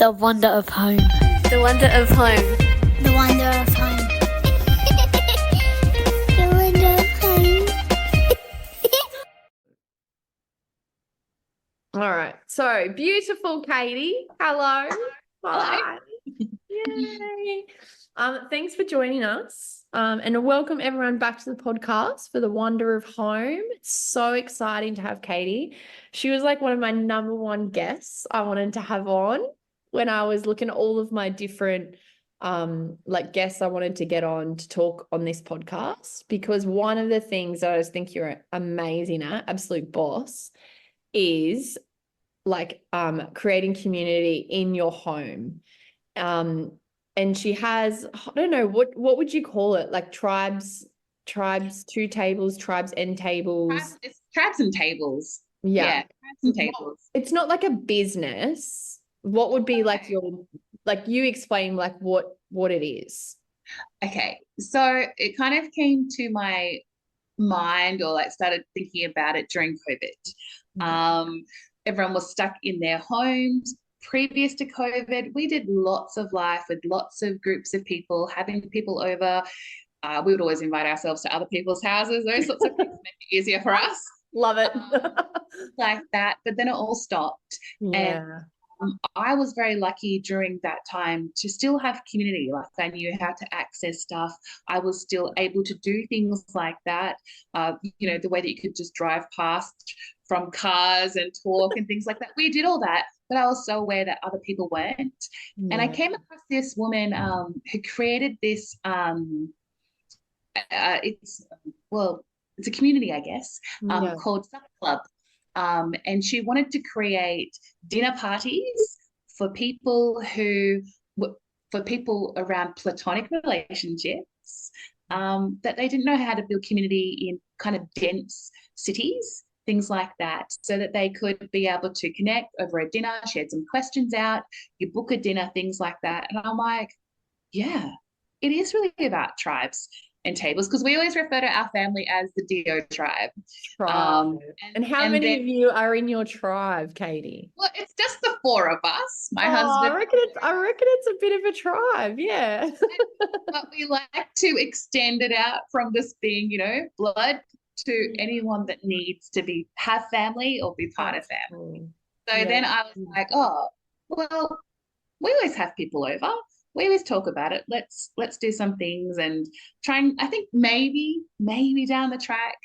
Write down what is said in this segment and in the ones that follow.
The wonder of home. The wonder of home. The wonder of home. The wonder of home. All right. So beautiful Katie. Hello. Hi. Yay. Thanks for joining us. And welcome everyone back to the podcast for the Wonder of Home. It's so exciting to have Katie. She was like one of my number one guests I wanted to have on when I was looking at all of my different guests I wanted to get on to talk on this podcast, because one of the things that I just think you're amazing at, absolute boss, is creating community in your home. And she has, I don't know, what would you call it? Like tribes, two tables, tribes and tables. It's tribes and tables. Yeah. Tribes and tables. It's not like a business. What would be like you explain like what it is? Okay. So it kind of came to my mind, or like started thinking about it during COVID. Everyone was stuck in their homes. Previous to COVID, we did lots of life with lots of groups of people, having people over. We would always invite ourselves to other people's houses, those sorts of things make it easier for us. Love it. Like that. But then it all stopped. Yeah. And I was very lucky during that time to still have community. Like I knew how to access stuff. I was still able to do things like that. The way that you could just drive past from cars and talk and things like that. We did all that, but I was so aware that other people weren't. Yeah. And I came across this woman who created this, it's a community, I guess, called Supper Club. And she wanted to create dinner parties for people around platonic relationships, that they didn't know how to build community in kind of dense cities, things like that, so that they could be able to connect over a dinner. She had some questions out, you book a dinner, things like that. And I'm like, yeah, it is really about tribes and tables, because we always refer to our family as the DO tribe. And how many of you are in your tribe, Katie? Well, it's just the four of us. My husband. I reckon it's a bit of a tribe, yeah. But we like to extend it out from just being, blood to anyone that needs to have family or be part of family. So then I was like, oh, well, we always have people over. We always talk about it. Let's do some things and try and, I think maybe down the track.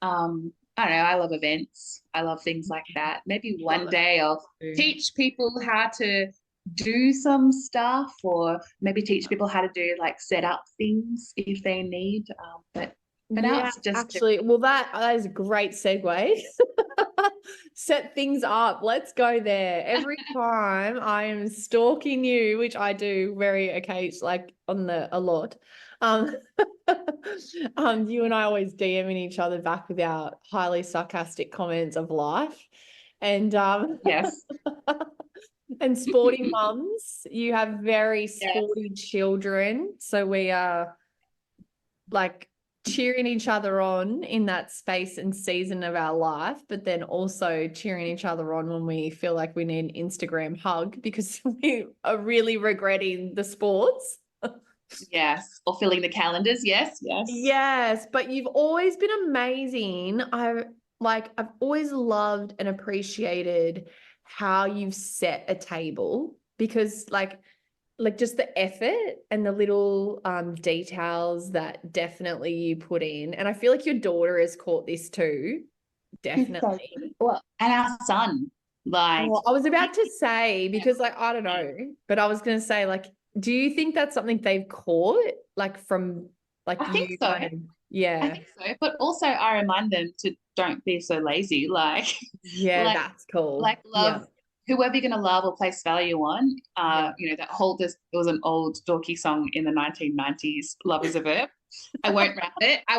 I don't know. I love events. I love things like that. Maybe one day I'll teach people how to do some stuff, or maybe teach people how to do like set up things if they need. But for now, it's just that is a great segue. Set things up. Let's go there. Every time I am stalking you, which I do very occasionally, like a lot. You and I always DMing each other back with our highly sarcastic comments of life. And yes. And sporty mums. You have very sporty children. So we are like cheering each other on in that space and season of our life, but then also cheering each other on when we feel like we need an Instagram hug because we are really regretting the sports. Yes, or filling the calendars. Yes, but you've always been amazing. I've always loved and appreciated how you've set a table, because like just the effort and the little details that definitely you put in. And I feel like your daughter has caught this too. Definitely. Well, and our son, I was about to say, because I don't know, but I was going to say, do you think that's something they've caught from I think so. I think so. But also I remind them to don't be so lazy. That's cool. Love whoever you're going to love or place value on. That whole, it was an old dorky song in the 1990s, love is a verb. I won't rap it. I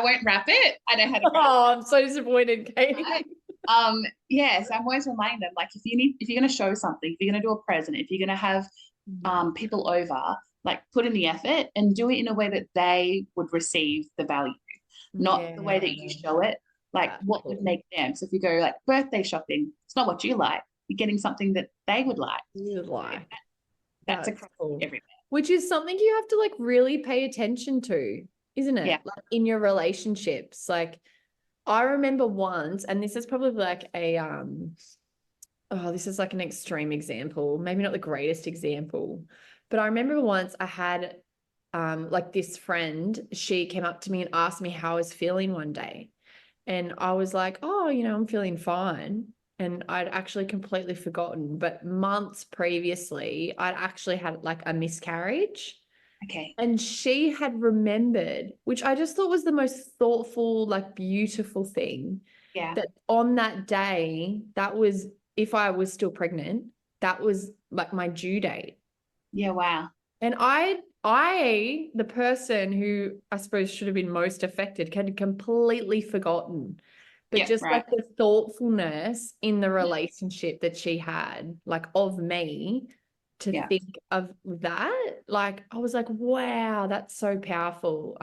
know how to rap. Oh, I'm so disappointed, Katie. Yes, I'm always reminding them, if you're going to show something, if you're going to do a present, if you're going to have people over, put in the effort and do it in a way that they would receive the value, not the way that you show it. What would make them? So if you go birthday shopping, it's not what you like. You're getting something that they would like. That's across cool. everywhere. Which is something you have to like really pay attention to, isn't it? Yeah. Like in your relationships. Like I remember once, and this is probably like this is like an extreme example, maybe not the greatest example, but I remember once I had like this friend, she came up to me and asked me how I was feeling one day. And I was like, oh, I'm feeling fine. And I'd actually completely forgotten. But months previously, I'd actually had like a miscarriage. Okay. And she had remembered, which I just thought was the most thoughtful, like beautiful thing. Yeah. That on that day, that was, if I was still pregnant, that was like my due date. Yeah. Wow. And the person who I suppose should have been most affected, had completely forgotten. But Yeah, just right. like the thoughtfulness in the relationship that she had, like of me, to Yeah. think of that, like I was like, wow, that's so powerful.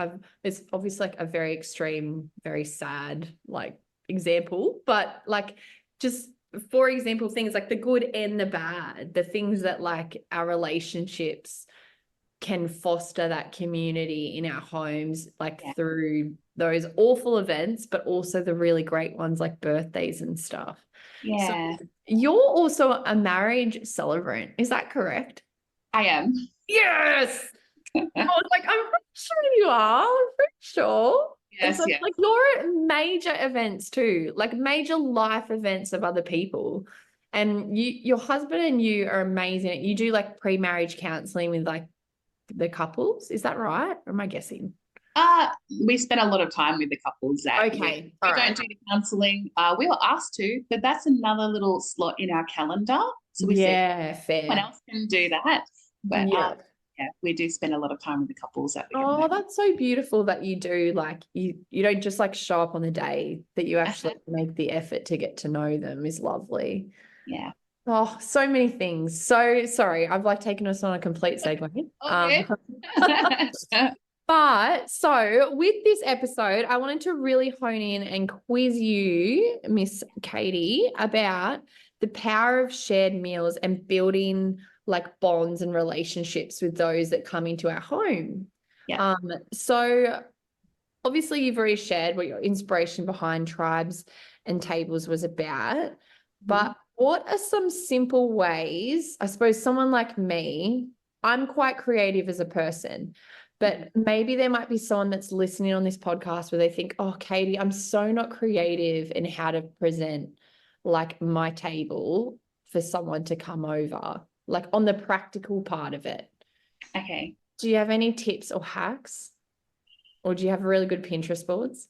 It's obviously like a very extreme, very sad like example, but like just for example, things like the good and the bad, the things that like our relationships can foster that community in our homes, like Yeah. through those awful events, but also the really great ones like birthdays and stuff. So Yeah. you're also a marriage celebrant, is that correct? I am. Yes. I was like, I'm pretty sure you are. I'm pretty sure. And Yes. so Yeah. like you're at major events too, like major life events of other people. And your husband and you are amazing. You do like pre-marriage counseling with like the couples. Is that right? Or am I guessing? Uh, we spend a lot of time with the couples that Okay. we All don't right. do the counselling. We were asked to, but that's another little slot in our calendar. So we said Yeah, someone fair. else can do that. But Yeah. yeah, we do spend a lot of time with the couples that we get Oh, married. that's so beautiful that you do. Like you don't just like show up on the day, that you actually make the effort to get to know them is lovely. Yeah. Oh, so many things. So sorry, I've like taken us on a complete segue. Okay. But so with this episode, I wanted to really hone in and quiz you, Miss Katie, about the power of shared meals and building like bonds and relationships with those that come into our home. Yeah. So obviously you've already shared what your inspiration behind Tribes and Tables was about, but what are some simple ways, I suppose someone like me, I'm quite creative as a person, but maybe there might be someone that's listening on this podcast where they think, oh, Katie, I'm so not creative in how to present like my table for someone to come over, like on the practical part of it. Okay. Do you have any tips or hacks? Or do you have really good Pinterest boards?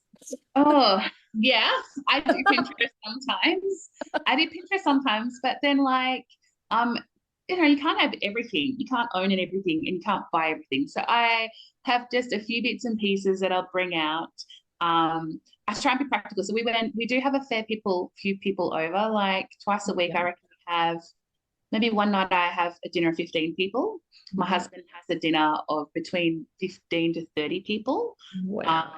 Oh, yeah, I do Pinterest sometimes. I do Pinterest sometimes, but then you can't have everything. You can't own everything and you can't buy everything. So I have just a few bits and pieces that I'll bring out. I try and be practical. So we do have a few people over, like twice a week. I reckon we have maybe one night I have a dinner of 15 people. My husband has a dinner of between 15 to 30 people. Wow.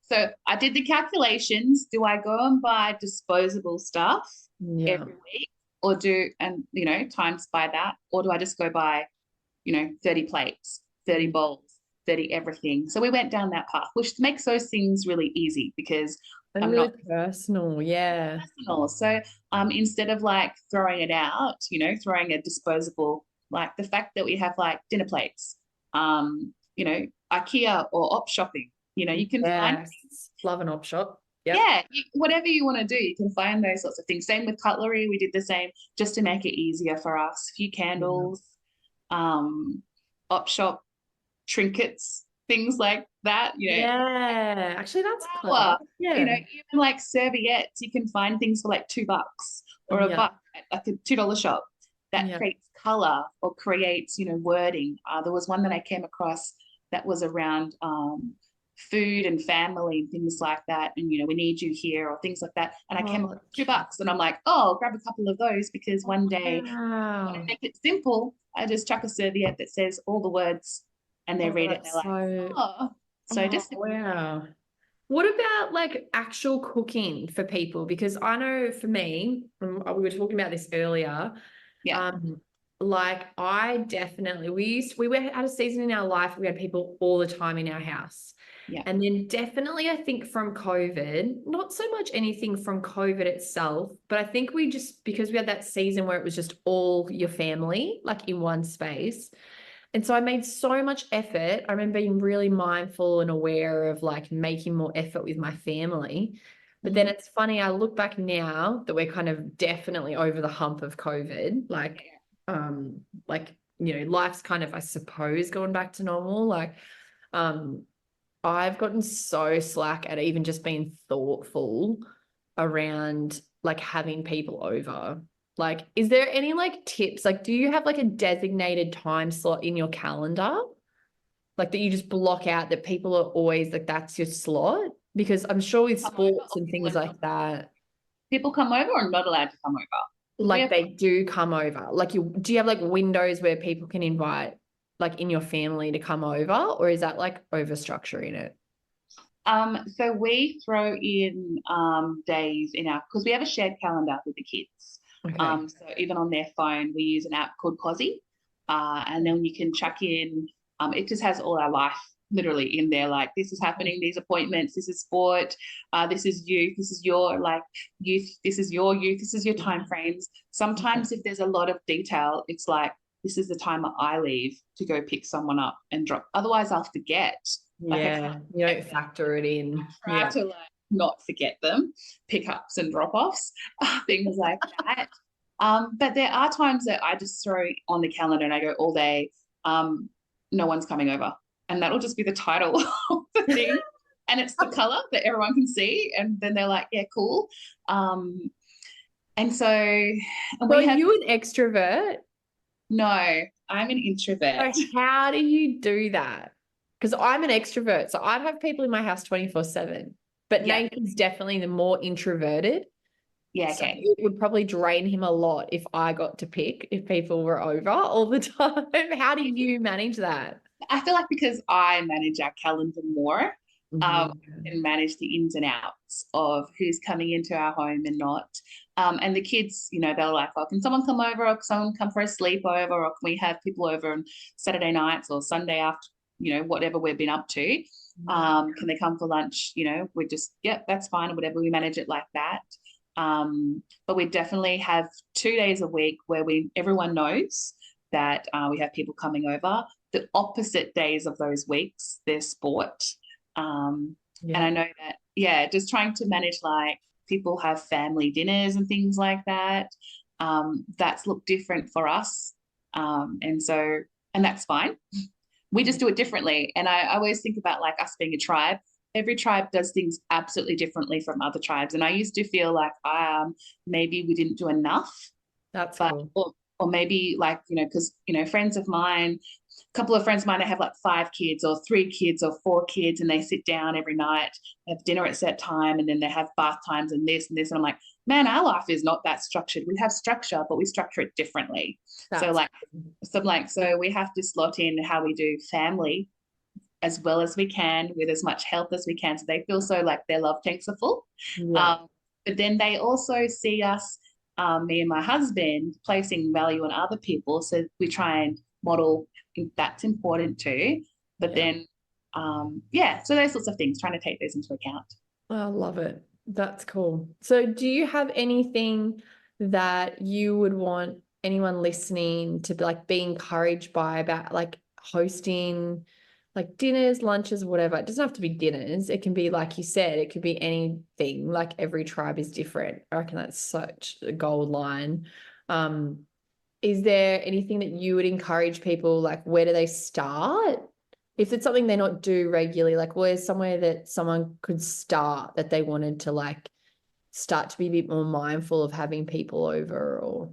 So I did the calculations. Do I go and buy disposable stuff every week times by that? Or do I just go buy, 30 plates, 30 bowls, 30 everything? So we went down that path, which makes those things really easy because And I'm really not personal. Yeah. personal. So instead of like throwing it out, throwing a disposable, like the fact that we have like dinner plates, IKEA or op shopping, you can find Love an op shop. Yep. yeah, whatever you want to do, you can find those sorts of things. Same with cutlery, we did the same just to make it easier for us. A few candles, op shop trinkets, things like that. Yeah. Actually, that's Flour, clever. Yeah. even like serviettes, you can find things for like $2 or $1 at like a $2 shop that creates color or creates, wording. There was one that I came across that was around food and family and things like that. And, we need you here or things like that. And I came across $2 and I'm like, oh, I'll grab a couple of those because one day when I make it simple, I just chuck a serviette that says all the words and they read it and they're like, oh. So just wow. What about like actual cooking for people? Because I know for me, we were talking about this earlier. Yeah. like I definitely had a season in our life we had people all the time in our house. Yeah. And then definitely I think from COVID, not so much anything from COVID itself, but I think we just, because we had that season where it was just all your family, like in one space. And so I made so much effort. I remember being really mindful and aware of like making more effort with my family. But then it's funny, I look back now that we're kind of definitely over the hump of COVID. Like, life's kind of, I suppose, going back to normal. Like, I've gotten so slack at even just being thoughtful around like having people over. Like, is there any like tips? Like, do you have like a designated time slot in your calendar? Like that you just block out that people are always like, that's your slot? Because I'm sure with Come over sports or and people things are like that, People come over or not allowed to come over? 'Cause we like have- they do come over. Like do you have like windows where people can invite like in your family to come over, or is that like over structuring it? So we throw in days in our, because we have a shared calendar with the kids. Okay. So even on their phone, we use an app called Cozzy, and then you can chuck in. It just has all our life literally in there. Like this is happening, these appointments, this is sport, this is youth, this is your like youth, this is your youth, this is your time frames. Sometimes if there's a lot of detail, it's like this is the time I leave to go pick someone up and drop. Otherwise, I'll forget. Like I Yeah, can't you don't forget them. factor it in. Try Yeah. to like not forget them, pickups and drop-offs, things like that. But there are times that I just throw on the calendar and I go all day, no one's coming over. And that'll just be the title of the thing. And it's the color that everyone can see. And then they're like, yeah, cool. And so So are you an extrovert? no, I'm an introvert. So how do you do that? Because I'm an extrovert, so I'd have people in my house 24/7. But Yeah. Nathan's definitely the more introverted. Yeah, So okay. it would probably drain him a lot if I got to pick, if people were over all the time. How do you manage that? I feel like because I manage our calendar more, and manage the ins and outs of who's coming into our home and not. And the kids, they're like, oh, can someone come over, or can someone come for a sleepover, or can we have people over on Saturday nights or Sunday after, whatever we've been up to. Can they come for lunch? We just, yep, that's fine, or whatever. We manage it like that. But we definitely have 2 days a week where everyone knows that we have people coming over. The opposite days of those weeks, there's sport. And I know that, just trying to manage like people have family dinners and things like that. That's looked different for us. And that's fine. We just do it differently. And I always think about like us being a tribe. Every tribe does things absolutely differently from other tribes. And I used to feel like maybe we didn't do enough. That's cool. Or maybe like, because, friends of mine, a couple of friends of mine, they have like 5 kids or 3 kids or 4 kids, and they sit down every night, have dinner at set time, and then they have bath times and this and this. And I'm like, man, our life is not that structured. We have structure, but we structure it differently. So we have to slot in how we do family as well as we can with as much help as we can. So they feel so like their love tanks are full. Yeah. But then they also see us, me and my husband, placing value on other people. So we try and model that's important too. But then, so those sorts of things, trying to take those into account. I love it. That's cool. So do you have anything that you would want anyone listening to be encouraged by about like hosting like dinners, lunches, whatever? It doesn't have to be dinners. It can be, like you said, it could be anything. Like every tribe is different. I reckon that's such a gold line. Is there anything that you would encourage people, like where do they start? If it's something they not do regularly, like where's somewhere that someone could start that they wanted to like start to be a bit more mindful of having people over? Or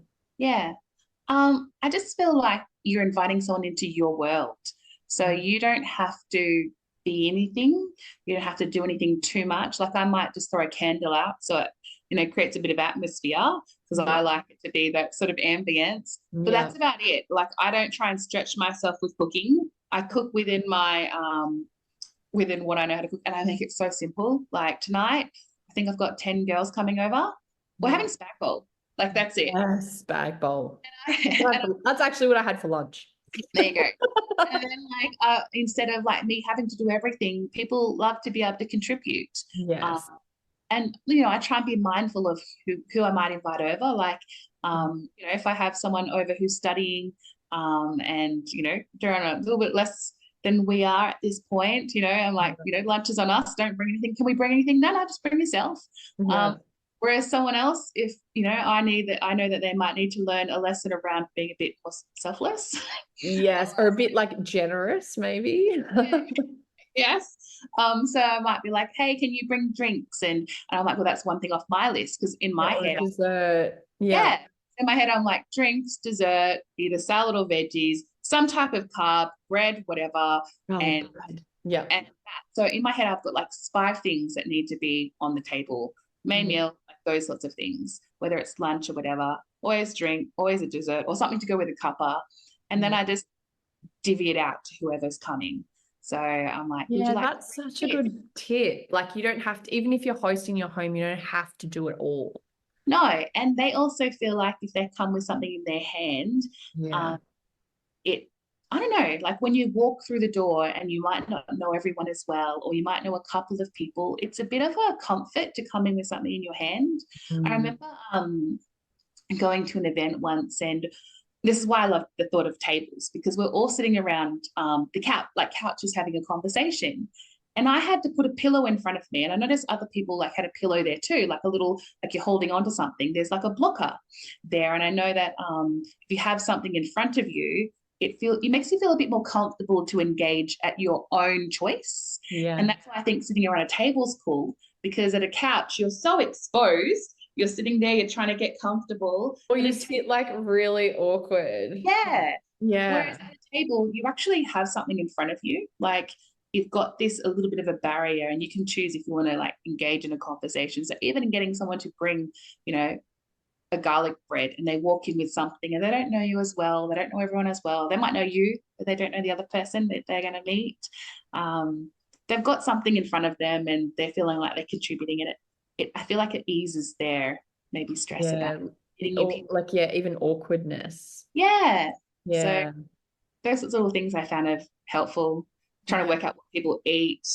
I just feel like you're inviting someone into your world. So you don't have to be anything. You don't have to do anything too much. Like I might just throw a candle out so it creates a bit of atmosphere, because I like it to be that sort of ambience. But that's about it. Like I don't try and stretch myself with cooking. I cook within my within what I know how to cook, and I make it so simple. Like tonight, I think I've got 10 girls coming over. We're having spag bowl. Like that's it. Yes, bag bowl. And That's actually what I had for lunch. there you go. And then instead of like me having to do everything, people love to be able to contribute. Yes. And I try and be mindful of who I might invite over. Like, if I have someone over who's studying, and they're on a little bit less than we are at this point, I'm like, lunch is on us. Don't bring anything. Can we bring anything? No, just bring yourself. Yeah. Whereas someone else, if I know that they might need to learn a lesson around being a bit more selfless. Yes, or a bit like generous, maybe. Yes. So I might be like, hey, can you bring drinks? And I'm like, well, that's one thing off my list, because in my head, dessert. Yeah. in my head, I'm like, drinks, dessert, either salad or veggies, some type of carb, bread, whatever. And that. So in my head, I've got like 5 things that need to be on the table. Main meal, like those sorts of things, whether it's lunch or whatever, always drink, always a dessert or something to go with a cuppa. And then I just divvy it out to whoever's coming. So I'm like, would you like that's such a good tip. Like you don't have to, even if you're hosting your home, you don't have to do it all. No. And they also feel like if they come with something in their hand, I don't know, like when you walk through the door and you might not know everyone as well, or you might know a couple of people, it's a bit of a comfort to come in with something in your hand. I remember going to an event once, and this is why I love the thought of tables, because we're all sitting around the couches having a conversation. And I had to put a pillow in front of me, and I noticed other people like had a pillow there too, like a little, like you're holding onto something. There's like a blocker there. And I know that if you have something in front of you, it makes you feel a bit more comfortable to engage at your own choice. Yeah. And that's why I think sitting around a table is cool, because at a couch, you're so exposed. You're sitting there, you're trying to get comfortable. Or you sit like really awkward. Yeah. Yeah. Whereas at a table, you actually have something in front of you. Like you've got this a little bit of a barrier, and you can choose if you want to like engage in a conversation. So even in getting someone to bring, a garlic bread, and they walk in with something and they don't know you as well. They don't know everyone as well. They might know you, but they don't know the other person that they're going to meet. They've got something in front of them and they're feeling like they're contributing in it. I feel like it eases their maybe stress about getting new people. Like, even awkwardness. Yeah. Yeah. So those sorts of little things I found of helpful, trying to work out what people eat.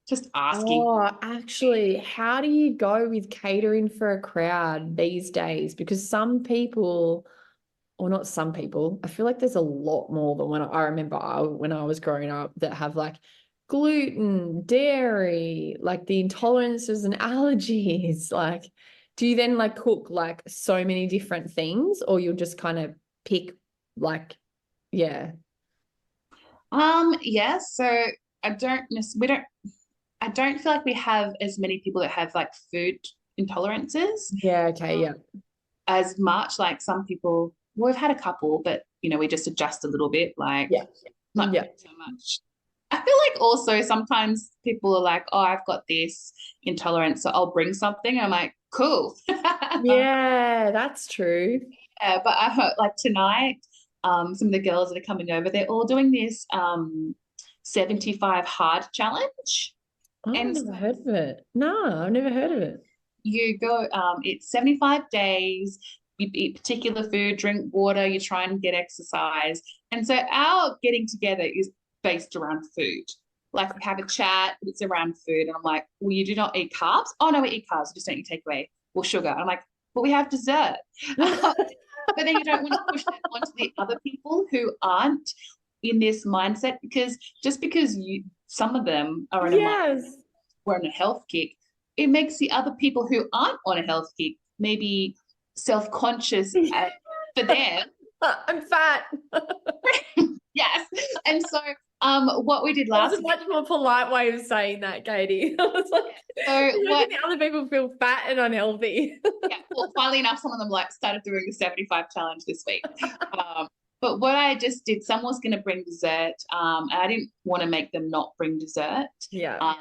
Just asking. Oh, actually, how do you go with catering for a crowd these days? Because some people, or not some people, I feel like there's a lot more than when I remember when I was growing up that have like gluten, dairy, like the intolerances and allergies. Like, do you then like cook like so many different things, or you'll just kind of pick like, yeah? So I don't feel like we have as many people that have like food intolerances. Yeah. Okay. Yeah. As much, like some people, we've had a couple, but we just adjust a little bit, like not so much. I feel like also sometimes people are like, oh, I've got this intolerance, so I'll bring something. I'm like, cool. Yeah, that's true. Yeah, but I heard like tonight, some of the girls that are coming over, they're all doing this 75 hard challenge. I've never heard of it. No, I've never heard of it. You go, it's 75 days. You eat particular food, drink water, you try and get exercise. And so our getting together is based around food. Like we have a chat, it's around food. And I'm like, well, you do not eat carbs? Oh, no, we eat carbs. We just don't eat takeaway. Well, sugar. And I'm like, well, we have dessert. But then you don't want to push that onto the other people who aren't in this mindset, because just because some of them are in a mindset, we're on a health kick, it makes the other people who aren't on a health kick maybe self-conscious for them. I'm fat. Yes. And so what we did last week, a much more polite way of saying that, Katie. I was like, making the other people feel fat and unhealthy. Yeah. Well, funnily enough, some of them started doing the 75 challenge this week. But what I just did, someone was going to bring dessert, and I didn't want to make them not bring dessert. Yeah.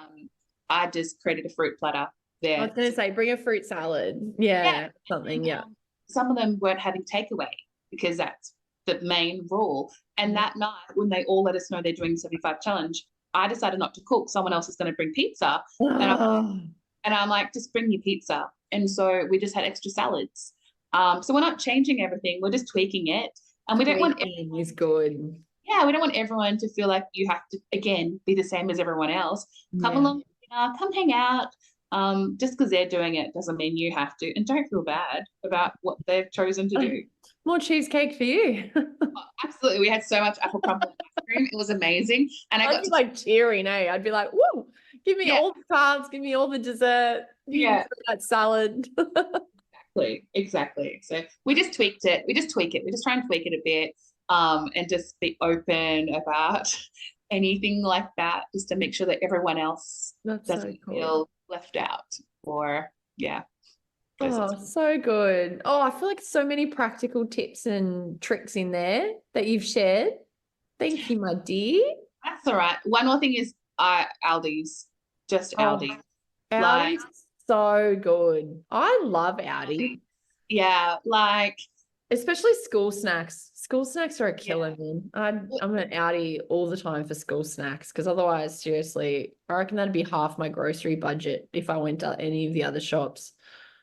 I just created a fruit platter there. I was going to say, bring a fruit salad. Yeah. Something. Yeah. Some of them weren't having takeaway because that's the main rule. And that night, when they all let us know they're doing the 75 challenge, I decided not to cook. Someone else is going to bring pizza. And I'm like, just bring your pizza. And so we just had extra salads. So we're not changing everything. We're just tweaking it. And we don't want Tweaking is good. we don't want everyone to feel like you have to, again, be the same as everyone else. Come Yeah. along, come hang out. Just because they're doing it doesn't mean you have to. And don't feel bad about what they've chosen to do. More cheesecake for you. Oh, absolutely. We had so much apple crumble ice cream. It was amazing. And I I'd got be to, like cheering, eh? I'd be like, woo, give me Yeah. all the carbs, give me all the dessert. You Yeah. can that salad. exactly. So we just tweaked it. We just tweak it. We just try and tweak it a bit, and just be open about anything like that, just to make sure that everyone else That's doesn't so cool. feel left out or Oh, so good. Oh, I feel like so many practical tips and tricks in there that you've shared. Thank you, my dear. That's all right. One more thing is Aldi's, just Oh, Aldi. Audi's so good. I love Audi, Yeah, like especially school snacks. School snacks are a killer, man. I'm an Audi all the time for school snacks because otherwise, seriously, I reckon that'd be half my grocery budget if I went to any of the other shops.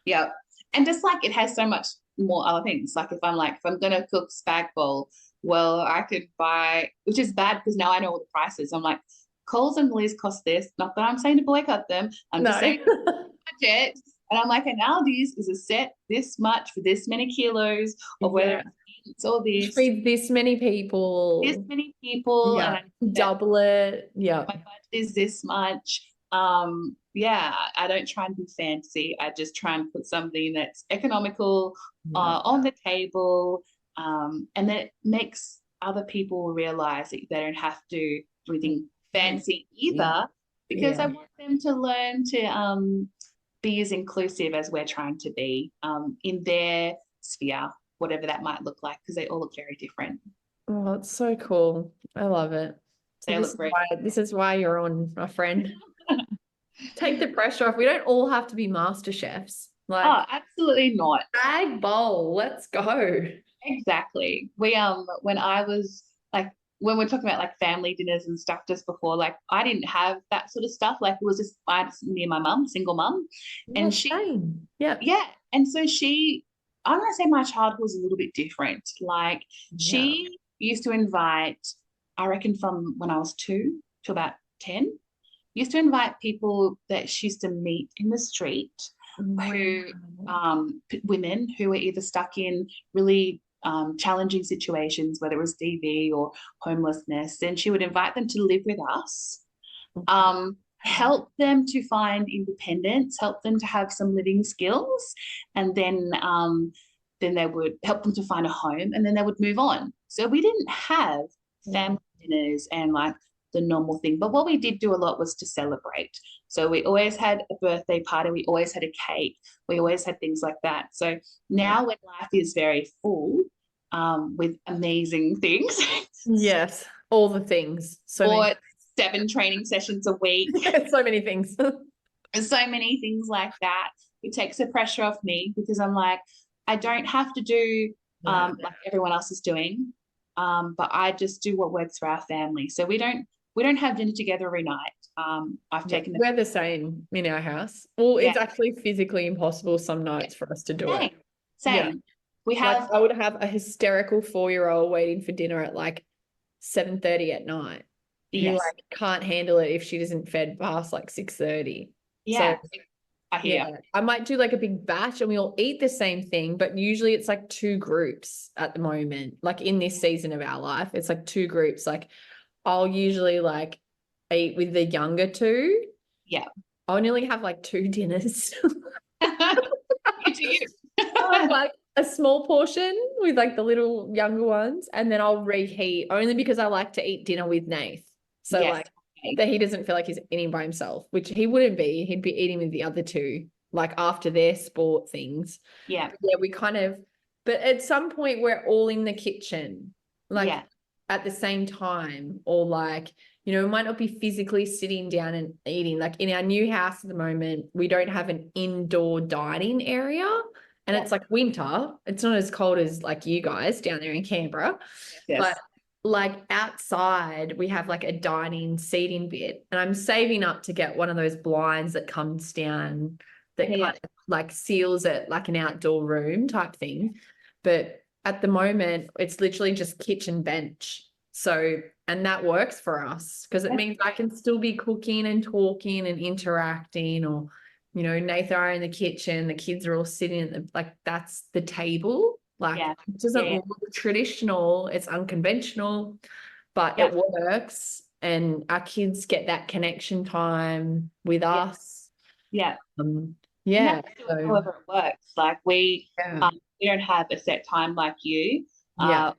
yeah. And just like it has so much more other things. Like if I'm gonna cook spag bowl, well, I could buy, which is bad because now I know all the prices. I'm like, Coles and Woolies cost this. Not that I'm saying to boycott them. I'm just saying budget. And I'm like, an Aldi's is a set this much for this many kilos, or whether it's all this, feed this many people. this many people, Yeah, and double it. Yeah. my budget is this much. I don't try and be fancy. I just try and put something that's economical on the table, and then it makes other people realize that they don't have to do anything fancy either, because I want them to learn to be as inclusive as we're trying to be in their sphere, whatever that might look like, because they all look very different. Oh, it's so cool. I love it. So They this look is great. this is why you're on, my friend. Take the pressure off. We don't all have to be master chefs. Like, absolutely not. bag bowl, let's go. Exactly. We when I was like, when we're talking about like family dinners and stuff just before, like I didn't have that sort of stuff. Like it was just me and my mum, single mum, and and so I'm gonna say my childhood was a little bit different. Like she used to invite, I reckon from when I was 2 to about 10, used to invite people that she used to meet in the street, who women who were either stuck in really challenging situations, whether it was DV or homelessness, and she would invite them to live with us, help them to find independence, help them to have some living skills, and then they would help them to find a home, and then they would move on. So we didn't have family dinners and like the normal thing, but what we did do a lot was to celebrate. So we always had a birthday party, we always had a cake, we always had things like that. So now when life is very full, with amazing things, yes, all the things, or 7 training sessions a week, so many things, so many things like that, it takes the pressure off me, because I'm like, I don't have to do like everyone else is doing, but I just do what works for our family. So we don't have dinner together every night. We're the same in our house. Well, it's actually physically impossible some nights for us to do it. Same. We have, I would have a hysterical 4-year-old waiting for dinner at like 7:30 at night. Who like can't handle it if she isn't fed past like 6:30. Yeah. So, I hear. I might do like a big batch and we all eat the same thing, but usually it's like 2 groups at the moment. Like in this season of our life, it's like 2 groups. Like I'll usually like eat with the younger 2. Yeah. I'll nearly have like 2 dinners. You. Like a small portion with like the little younger ones, and then I'll reheat, only because I like to eat dinner with Nath. So like that he doesn't feel like he's eating by himself, which he wouldn't be. He'd be eating with the other 2, like after their sport things. Yeah. We kind of, but at some point we're all in the kitchen, like at the same time, or like, you know, we might not be physically sitting down and eating. Like in our new house at the moment, we don't have an indoor dining area. And it's like winter. It's not as cold as like you guys down there in Canberra. Yes. But like outside, we have like a dining seating bit. And I'm saving up to get one of those blinds that comes down that kind of like seals it like an outdoor room type thing. But at the moment, it's literally just kitchen bench. So, and that works for us because it means I can still be cooking and talking and interacting, or, you know, Nathan are in the kitchen, the kids are all sitting at the, like, that's the table. Like, it doesn't look traditional, it's unconventional, but it works. And our kids get that connection time with us. Yeah. Yeah. So, however it works. Like we don't have a set time like you. We're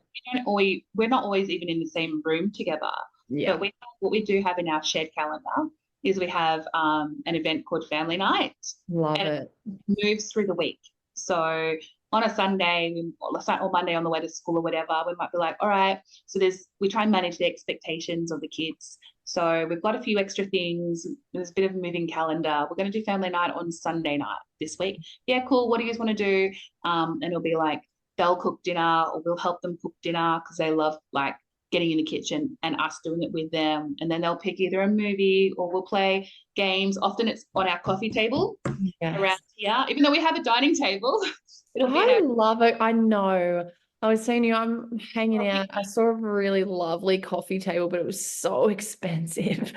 not always even in the same room together. But what we do have in our shared calendar is we have an event called Family Night. Love it. It moves through the week. So on a Sunday or Monday on the way to school or whatever, we might be like, all right, so we try and manage the expectations of the kids. So we've got a few extra things. There's a bit of a moving calendar. We're going to do family night on Sunday night this week. Yeah, cool. What do you guys want to do? And it'll be like they'll cook dinner, or we'll help them cook dinner because they love like getting in the kitchen and us doing it with them. And then they'll pick either a movie or we'll play games. Often it's on our coffee table around here, even though we have a dining table. I love it. I know. I was saying to you, I'm hanging out. I saw a really lovely coffee table, but it was so expensive.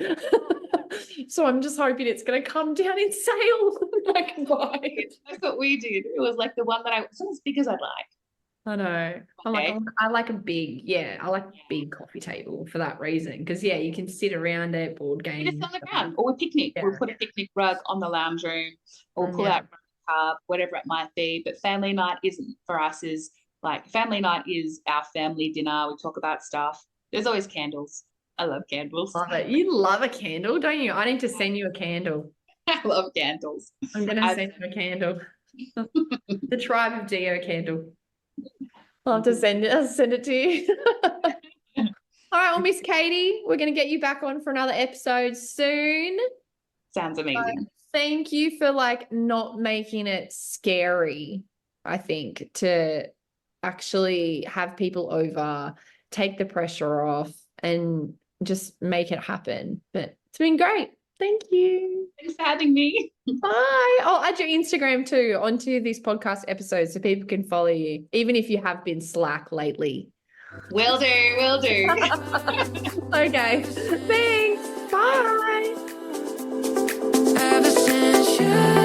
So I'm just hoping it's going to come down in sale. I can buy it. That's what we did. It was like the one that it's not as big as I'd like. I know. I like a big coffee table for that reason. Because you can sit around it, board games. Just on the ground, or we picnic. Yeah. We'll put a picnic rug on the lounge room, or pull out a cup, whatever it might be. But family night isn't for us. Is like family night is our family dinner. We talk about stuff. There's always candles. I love candles. Love it. You love a candle, don't you? I need to send you a candle. I love candles. I'm going to send you a candle. The Tribe of Dio candle. I'll have to send it to you. All right, well, Miss Katie, we're going to get you back on for another episode soon. Sounds amazing. Thank you for like not making it scary, I think, to actually have people over, take the pressure off, and just make it happen. But it's been great. Thank you. Thanks for having me. Bye. I'll add your Instagram too onto this podcast episode so people can follow you, even if you have been slack lately. Will do. Okay. Thanks. Bye. Ever since you